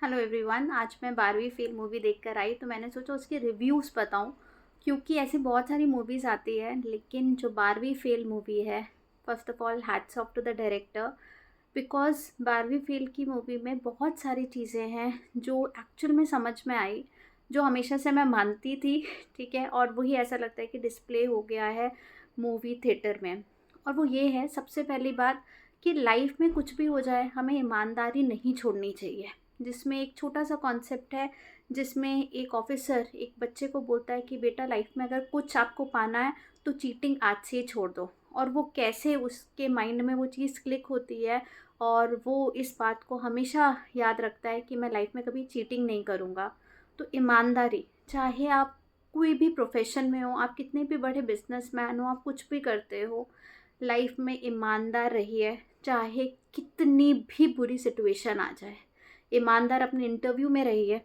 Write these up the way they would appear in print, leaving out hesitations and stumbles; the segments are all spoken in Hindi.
Hello everyone. आज मैं 12वीं फेल मूवी देख कर आई तो मैंने सोचा उसके रिव्यूज़ बताऊं, क्योंकि ऐसी बहुत सारी मूवीज़ आती है लेकिन जो 12वीं फेल मूवी है, first of all hats off to the director. Because 12वीं फेल की मूवी में बहुत सारी चीज़ें हैं जो एक्चुअल में समझ में आई, जो हमेशा से मैं मानती थी। ठीक है, और वही ऐसा लगता है कि डिस्प्ले हो गया है मूवी थिएटर में। और वो ये है, सबसे पहली बात, कि लाइफ में कुछ भी हो जाए हमें ईमानदारी नहीं छोड़नी चाहिए। जिसमें एक छोटा सा कॉन्सेप्ट है, जिसमें एक ऑफिसर एक बच्चे को बोलता है कि बेटा, लाइफ में अगर कुछ आपको पाना है तो चीटिंग आज से ही छोड़ दो। और वो कैसे उसके माइंड में वो चीज़ क्लिक होती है और वो इस बात को हमेशा याद रखता है कि मैं लाइफ में कभी चीटिंग नहीं करूँगा। तो ईमानदारी, चाहे आप कोई भी प्रोफेशन में हो, आप कितने भी बड़े बिजनेसमैन हो, आप कुछ भी करते हो, लाइफ में ईमानदार रहिए, चाहे कितनी भी बुरी सिचुएशन आ जाए। ईमानदार अपने इंटरव्यू में रहिए,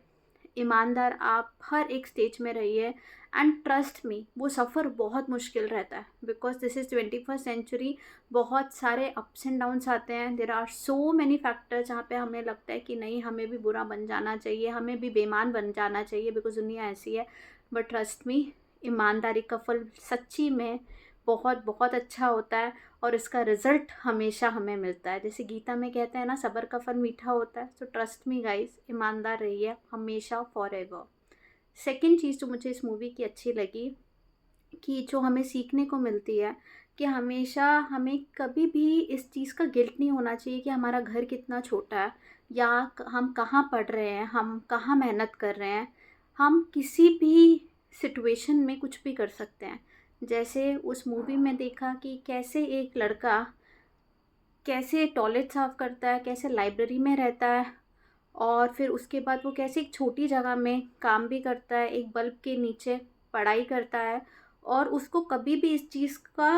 ईमानदार आप हर एक स्टेज में रहिए। एंड ट्रस्ट मी, वो सफ़र बहुत मुश्किल रहता है, because this is 21st century. बहुत सारे अप्स एंड डाउन्स आते हैं, there are so many factors जहाँ पे हमें लगता है कि नहीं, हमें भी बुरा बन जाना चाहिए, हमें भी बेईमान बन जाना चाहिए, बिकॉज दुनिया ऐसी है। बट ट्रस्ट मी, ईमानदारी का फल सच्ची में बहुत बहुत अच्छा होता है और इसका रिजल्ट हमेशा हमें मिलता है। जैसे गीता में कहते हैं ना, सब्र का फल मीठा होता है। सो ट्रस्ट मी गाइस, ईमानदार रहिए हमेशा, फॉर एवर। सेकेंड चीज़ जो मुझे इस मूवी की अच्छी लगी, कि जो हमें सीखने को मिलती है, कि हमेशा हमें कभी भी इस चीज़ का गिल्ट नहीं होना चाहिए कि हमारा घर कितना छोटा है, या हम कहाँ पढ़ रहे हैं, हम कहाँ मेहनत कर रहे हैं। हम किसी भी सिचुएशन में कुछ भी कर सकते हैं। जैसे उस मूवी में देखा कि कैसे एक लड़का कैसे टॉयलेट साफ़ करता है, कैसे लाइब्रेरी में रहता है, और फिर उसके बाद वो कैसे एक छोटी जगह में काम भी करता है, एक बल्ब के नीचे पढ़ाई करता है। और उसको कभी भी इस चीज़ का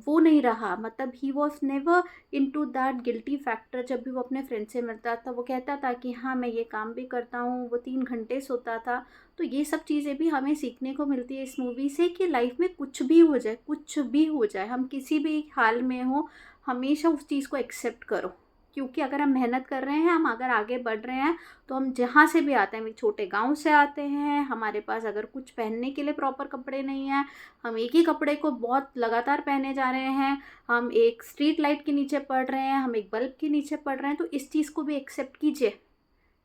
वो नहीं रहा, मतलब he was never into that guilty factor. जब भी वो अपने फ्रेंड से मिलता था, वो कहता था कि हाँ, मैं ये काम भी करता हूँ। वो 3 घंटे सोता था। तो ये सब चीज़ें भी हमें सीखने को मिलती है इस मूवी से, कि लाइफ में कुछ भी हो जाए, कुछ भी हो जाए, हम किसी भी हाल में हो, हमेशा उस चीज़ को एक्सेप्ट करो। क्योंकि अगर हम मेहनत कर रहे हैं, हम अगर आगे बढ़ रहे हैं, तो हम जहाँ से भी आते हैं, हम एक छोटे गांव से आते हैं, हमारे पास अगर कुछ पहनने के लिए प्रॉपर कपड़े नहीं हैं, हम एक ही कपड़े को बहुत लगातार पहने जा रहे हैं, हम एक स्ट्रीट लाइट के नीचे पड़ रहे हैं, हम एक बल्ब के नीचे पड़ रहे हैं, तो इस चीज़ को भी एक्सेप्ट कीजिए।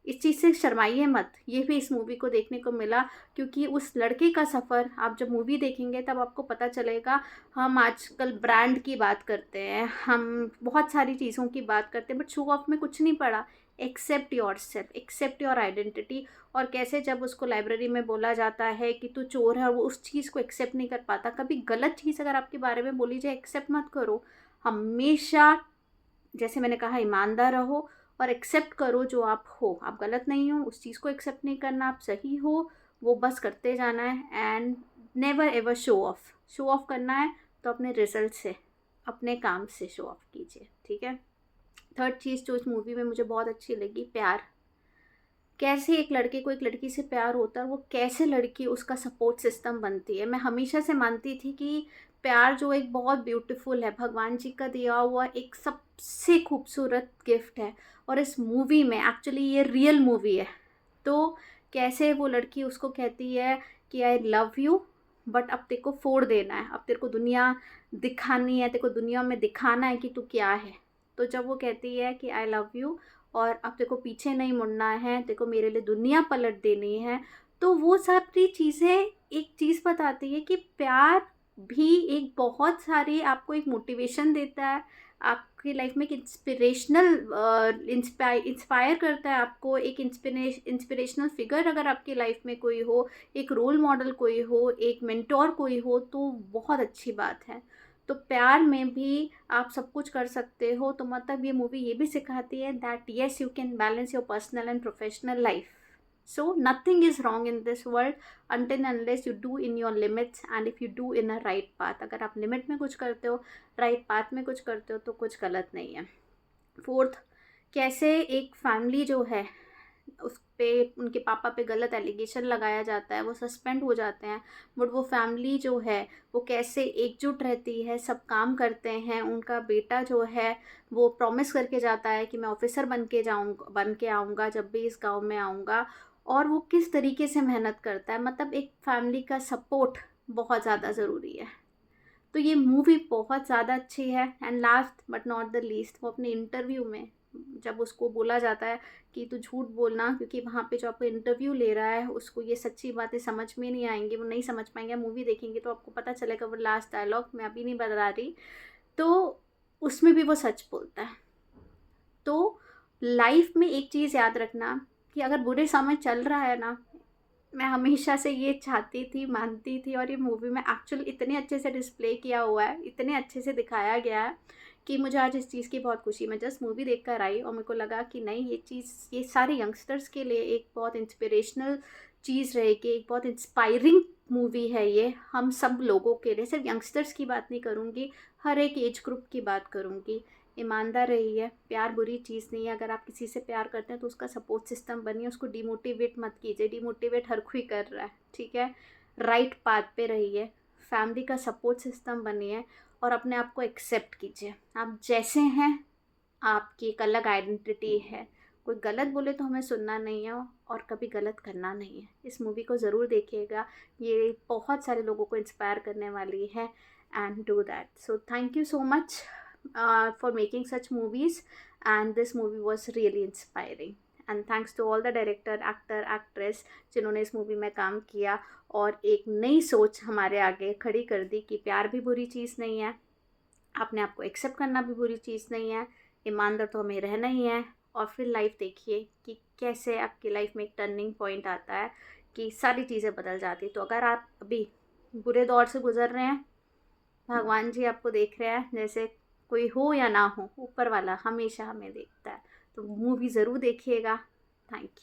इस चीज़ से शर्माइए मत। ये भी इस मूवी को देखने को मिला, क्योंकि उस लड़के का सफ़र आप जब मूवी देखेंगे तब आपको पता चलेगा। हम आजकल ब्रांड की बात करते हैं, हम बहुत सारी चीज़ों की बात करते हैं, बट शो ऑफ में कुछ नहीं पड़ा। Accept yourself, accept your identity. और कैसे जब उसको लाइब्रेरी में बोला जाता है कि तू चोर है, और वो उस चीज़ को एक्सेप्ट नहीं कर पाता। कभी गलत चीज़ अगर आपके बारे में बोली जाए, एक्सेप्ट मत करो। हमेशा, जैसे मैंने कहा, ईमानदार रहो और एक्सेप्ट करो जो आप हो। आप गलत नहीं हो, उस चीज़ को एक्सेप्ट नहीं करना, आप सही हो, वो बस करते जाना है। And never ever show off. Show off करना है तो अपने रिजल्ट से, अपने काम से शो ऑफ कीजिए, ठीक है। थर्ड चीज़ जो इस मूवी में मुझे बहुत अच्छी लगी, प्यार। कैसे एक लड़के को एक लड़की से प्यार होता है, वो कैसे लड़की उसका सपोर्ट सिस्टम बनती है। मैं हमेशा से मानती थी कि प्यार जो एक बहुत ब्यूटीफुल है, भगवान जी का दिया हुआ एक सबसे खूबसूरत गिफ्ट है। और इस मूवी में एक्चुअली ये रियल मूवी है। तो कैसे वो लड़की उसको कहती है कि आई लव यू, बट अब तेरे को फोड़ देना है, अब तेरे को दुनिया दिखानी है, तेरे को दुनिया में दिखाना है कि तू क्या है। तो जब वो कहती है कि आई लव यू, और अब तेरे को पीछे नहीं मुड़ना है, तेरे को मेरे लिए दुनिया पलट देनी है, तो वो सारी चीज़ें एक चीज़ बताती है कि प्यार भी एक बहुत सारी आपको एक मोटिवेशन देता है, आपकी लाइफ में एक इंस्पिरेशनल इंस्पायर करता है आपको। एक इंस्पिरेशनल फिगर अगर आपकी लाइफ में कोई हो, एक रोल मॉडल कोई हो, एक मेंटोर कोई हो, तो बहुत अच्छी बात है। तो प्यार में भी आप सब कुछ कर सकते हो। तो मतलब ये मूवी ये भी सिखाती है that yes, you can balance your personal and professional life. So nothing is wrong in this world until and unless you do in your limits and if you do in a right path। अगर आप लिमिट में कुछ करते हो, राइट पाथ में कुछ करते हो, तो कुछ गलत नहीं है। फोर्थ, कैसे एक फैमिली जो है, उस पे उनके पापा पे गलत एलिगेशन लगाया जाता है, वो सस्पेंड हो जाते हैं, बट वो फैमिली जो है वो कैसे एकजुट रहती है, सब काम करते हैं। उनका बेटा जो है वो प्रॉमिस करके जाता है कि मैं ऑफिसर बन के आऊँगा जब भी इस गाँव में आऊँगा, और वो किस तरीके से मेहनत करता है। मतलब एक फैमिली का सपोर्ट बहुत ज़्यादा ज़रूरी है। तो ये मूवी बहुत ज़्यादा अच्छी है। And last but not the least, वो अपने इंटरव्यू में जब उसको बोला जाता है कि तू झूठ बोलना, क्योंकि वहाँ पे जो आपको इंटरव्यू ले रहा है उसको ये सच्ची बातें समझ में नहीं आएंगी, वो नहीं समझ पाएंगे। मूवी देखेंगे तो आपको पता चलेगा। वो लास्ट डायलॉग मैं अभी नहीं बता रही, तो उसमें भी वो सच बोलता है। तो लाइफ में एक चीज़ याद रखना कि अगर बुरे समय चल रहा है ना, मैं हमेशा से ये चाहती थी, मानती थी, और ये मूवी में एक्चुअली इतने अच्छे से डिस्प्ले किया हुआ है, इतने अच्छे से दिखाया गया है कि मुझे आज इस चीज़ की बहुत खुशी। मैं जस्ट मूवी देख कर आई और मेरे को लगा कि नहीं, ये चीज़ ये सारे यंगस्टर्स के लिए एक बहुत इंस्पिरेशनल चीज़ रहेगी, एक बहुत इंस्पायरिंग मूवी है ये हम सब लोगों के लिए। सिर्फ यंगस्टर्स की बात नहीं करूँगी, हर एक एज ग्रुप की बात करूँगी। ईमानदार रहिए, प्यार बुरी चीज़ नहीं है। अगर आप किसी से प्यार करते हैं तो उसका सपोर्ट सिस्टम बनिए, उसको डिमोटिवेट मत कीजिए। डिमोटिवेट हर कोई कर रहा है, ठीक है। राइट पाथ पे रहिए, फैमिली का सपोर्ट सिस्टम बनिए, और अपने आप को एक्सेप्ट कीजिए। आप जैसे हैं, आपकी एक अलग आइडेंटिटी है। कोई गलत बोले तो हमें सुनना नहीं है और कभी गलत करना नहीं है। इस मूवी को ज़रूर देखिएगा, ये बहुत सारे लोगों को इंस्पायर करने वाली है। And do that. So thank you so much for making such movies, and this movie was really inspiring. And thanks to all the director, actor, actress जिन्होंने इस मूवी में काम किया और एक नई सोच हमारे आगे खड़ी कर दी कि प्यार भी बुरी चीज़ नहीं है, अपने आप को एक्सेप्ट करना भी बुरी चीज़ नहीं है, ईमानदार तो हमें रहना ही है। और फिर लाइफ देखिए कि कैसे आपकी लाइफ में एक टर्निंग पॉइंट आता है कि सारी चीज़ें बदल जाती। तो अगर आप अभी बुरे दौर से गुजर रहे हैं, भगवान जी आपको देख रहे हैं, जैसे कोई हो या ना हो, ऊपर वाला हमेशा हमें देखता है। तो मूवी ज़रूर देखिएगा। Thank you.